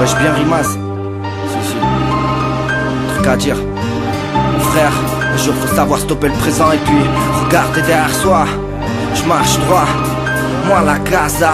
Wesh bien Rimaz. Si. Truc à dire. Mon frère, un jour faut savoir stopper le présent et puis regarder derrière soi. Je marche droit. Moi la Gaza.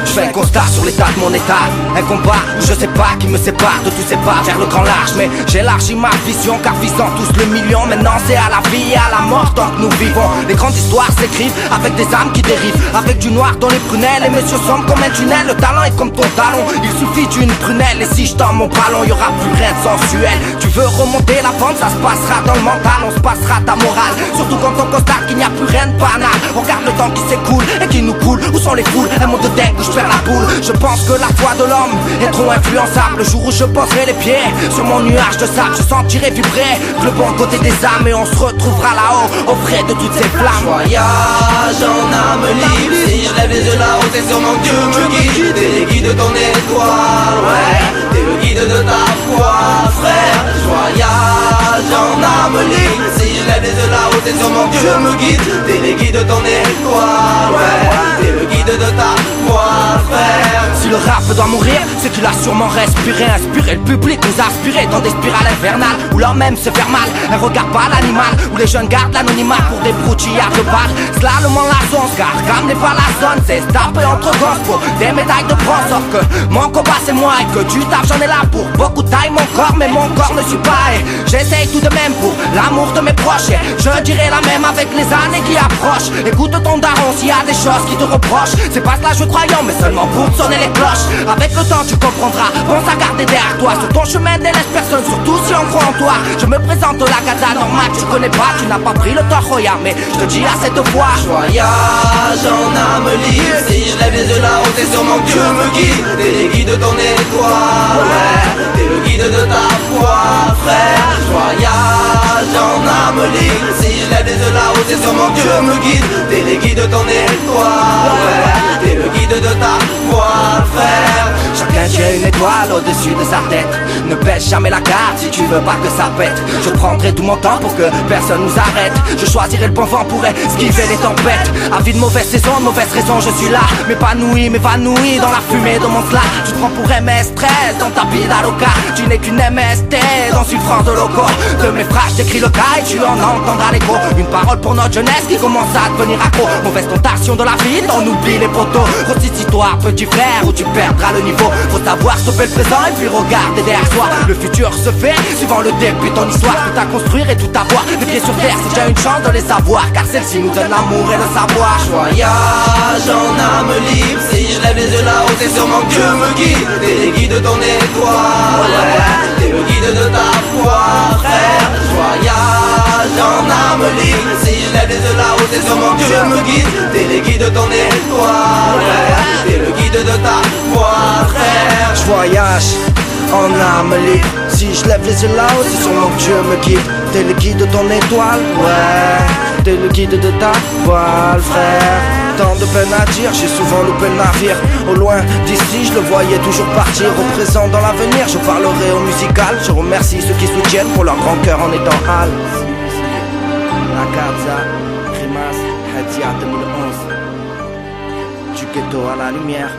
Je fais un constat sur l'état de mon état. Un combat où je sais pas qui me sépare de tous ces pas vers le grand large. Mais j'élargis ma vision car visant tous le million. Maintenant c'est à la vie et à la mort tant que nous vivons. Les grandes histoires s'écrivent avec des âmes qui dérivent, avec du noir dans les prunelles. Les messieurs sombres comme un tunnel. Le talent est comme ton talon, il suffit d'une prunelle. Et si je tends mon ballon, y aura plus rien de sensuel. Tu veux remonter la pente, ça se passera dans le mental. On se passera ta morale, surtout quand on constate qu'il n'y a plus rien de banal. On regarde le temps qui s'écoule et qui nous coule. Où sont les foules? Un monde de dingue où je perds la boule. Je pense que la foi de l'homme est trop influençable. Le jour où je poserai les pieds sur mon nuage de sable, je sentirai vibrer le bon côté des âmes. Et on se retrouvera là-haut au frais de toutes ces flammes. Voyage en âme libre. Si je lève les yeux là-haut, c'est sûrement que Dieu me guide. T'es le guide de ton étoile, ouais. T'es le guide de ta foi, frère. Voyage en âme libre. Si je lève les yeux là-haut, c'est sûrement que Dieu me guide. T'es le guide de ton étoile, ouais. T'es le guide de ta foi, frère. Si le rap doit mourir, c'est qu'il a sûrement respiré. Inspiré le public, nous aspirer dans des spirales infernales où l'homme même se faire mal, un regard pas l'animal, où les jeunes gardent l'anonymat pour des broutillards de balles. Slalom en la zone, car ramenez pas la zone, c'est se taper entre gosses pour des médailles de bronze. Sauf que mon combat c'est moi et que du taf j'en ai là pour beaucoup de taille mon corps, mais mon corps ne suit pas. Et j'essaye tout de même pour l'amour de mes proches, et je dirai la même avec les années qui approchent. Écoute ton daron s'il y a des choses qui te reprochent. C'est pas cela je croyant, mais seulement pour sonner les cloches. Avec le temps tu comprendras, pense à garder derrière toi. Sur ton chemin délaisse personne, surtout si on croit en toi. Je me présente la Gaza normale, tu connais pas, tu n'as pas pris le temps Roya, mais je te dis à cette fois. Voyage en âme libre. Si je lève les yeux là-haut, c'est sûrement que Dieu me guide. T'es le guide de ton étoile, ouais. T'es le guide de ta foi, frère. Voyage en âme libre. Si je lève les yeux là-haut, c'est sûrement que Dieu me guide. T'es le guide de ton étoile, ouais. T'es le guide de ta foi, frère. Chacun tient une étoile au-dessus de sa tête. Ne baisse jamais la garde si tu veux pas que ça pète. Je prendrai tout mon temps pour que personne nous arrête. Je choisirai le bon vent pour esquiver les tempêtes. Avis de mauvaise saison, de mauvaise raison, je suis là. M'épanoui dans la fumée de mon plat. Tu te prends pour MS-13 dans ta vida loca. Tu n'es qu'une MST dans une France de loco. De mes phrases j'écris le cas et tu en entendras l'écho. Une parole pour notre jeunesse qui commence à devenir accro. Mauvaise tentation de la vie, on oublie les poteaux. Ressuscite-toi petit frère ou tu perdras le niveau. Faut savoir stopper le présent et puis regarder derrière soi. Le futur se fait suivant le début de ton histoire. Tout à construire et tout avoir. Les pieds sur terre, c'est déjà une chance de les savoir, car celle-ci nous donne l'amour et le savoir. Voyage en âme libre. Si je lève les yeux là-haut, c'est sûrement que Dieu me guide. T'es le guide de ton étoile, ouais. T'es le guide de ta foi, frère. Voyage en âme libre. Si je lève les yeux là-haut, c'est sûrement que Dieu me guide. T'es le guide de ton étoile, ouais. T'es le guide de ta foi, frère. Je voyage en âme libre. Si je lève les yeux là-haut, c'est sûrement que Dieu me guide. T'es le guide de ton étoile, ouais. T'es le guide de ta voile, frère. Tant de peine à dire, j'ai souvent loupé le navire. Au loin d'ici, je le voyais toujours partir. Au présent, dans l'avenir, je parlerai au musical. Je remercie ceux qui soutiennent pour leur grand cœur en étant hal. La Gaza, Rimaz, Hadia 2011. Du ghetto à la lumière.